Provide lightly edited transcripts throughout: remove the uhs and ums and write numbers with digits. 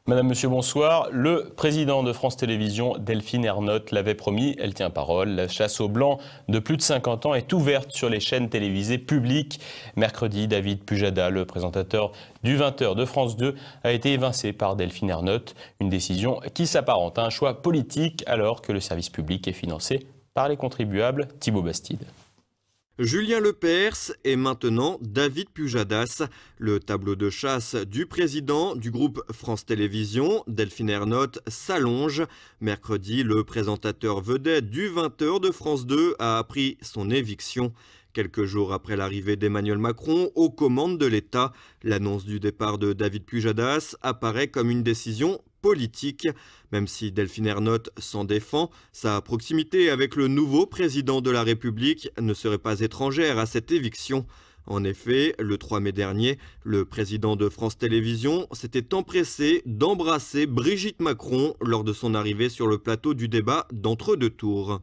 Madame, Monsieur, bonsoir. Le président de France Télévisions, Delphine Ernotte, l'avait promis, elle tient parole. La chasse aux blancs de plus de 50 ans est ouverte sur les chaînes télévisées publiques. Mercredi, David Pujada, le présentateur du 20h de France 2, a été évincé par Delphine Ernotte. Une décision qui s'apparente à un choix politique alors que le service public est financé par les contribuables. Thibaut Bastide. Julien Lepers et maintenant David Pujadas. Le tableau de chasse du président du groupe France Télévisions, Delphine Ernotte, s'allonge. Mercredi, le présentateur vedette du 20h de France 2 a appris son éviction. Quelques jours après l'arrivée d'Emmanuel Macron aux commandes de l'État, l'annonce du départ de David Pujadas apparaît comme une décision politique. Même si Delphine Ernotte s'en défend, sa proximité avec le nouveau président de la République ne serait pas étrangère à cette éviction. En effet, le 3 mai dernier, le président de France Télévisions s'était empressé d'embrasser Brigitte Macron lors de son arrivée sur le plateau du débat d'entre-deux tours.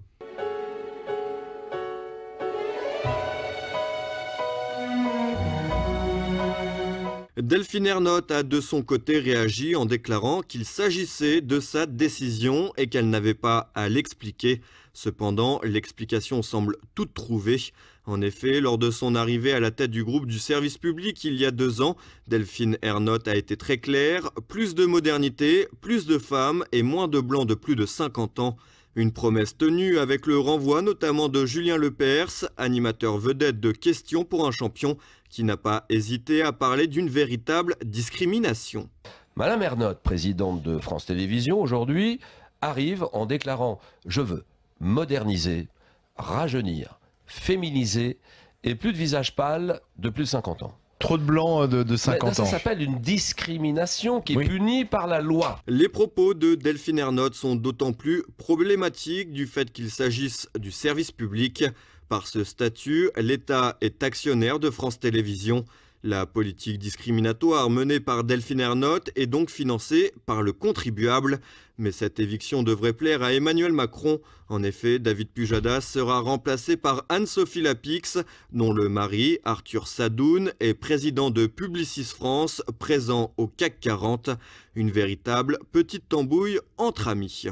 Delphine Ernotte a de son côté réagi en déclarant qu'il s'agissait de sa décision et qu'elle n'avait pas à l'expliquer. Cependant, l'explication semble toute trouvée. En effet, lors de son arrivée à la tête du groupe du service public il y a 2 ans, Delphine Ernotte a été très claire, plus de modernité, plus de femmes et moins de blancs de plus de 50 ans. Une promesse tenue avec le renvoi notamment de Julien Lepers, animateur vedette de Questions pour un champion, qui n'a pas hésité à parler d'une véritable discrimination. Madame Ernotte, présidente de France Télévisions, aujourd'hui, arrive en déclarant « Je veux moderniser, rajeunir, féminiser et plus de visage pâle de plus de 50 ans ». Trop de blancs de 50 ans. Ça s'appelle une discrimination qui est punie par la loi. Les propos de Delphine Ernotte sont d'autant plus problématiques du fait qu'il s'agisse du service public. Par ce statut, l'État est actionnaire de France Télévisions. La politique discriminatoire menée par Delphine Ernotte est donc financée par le contribuable. Mais cette éviction devrait plaire à Emmanuel Macron. En effet, David Pujadas sera remplacé par Anne-Sophie Lapix, dont le mari, Arthur Sadoun, est président de Publicis France, présent au CAC 40. Une véritable petite tambouille entre amis.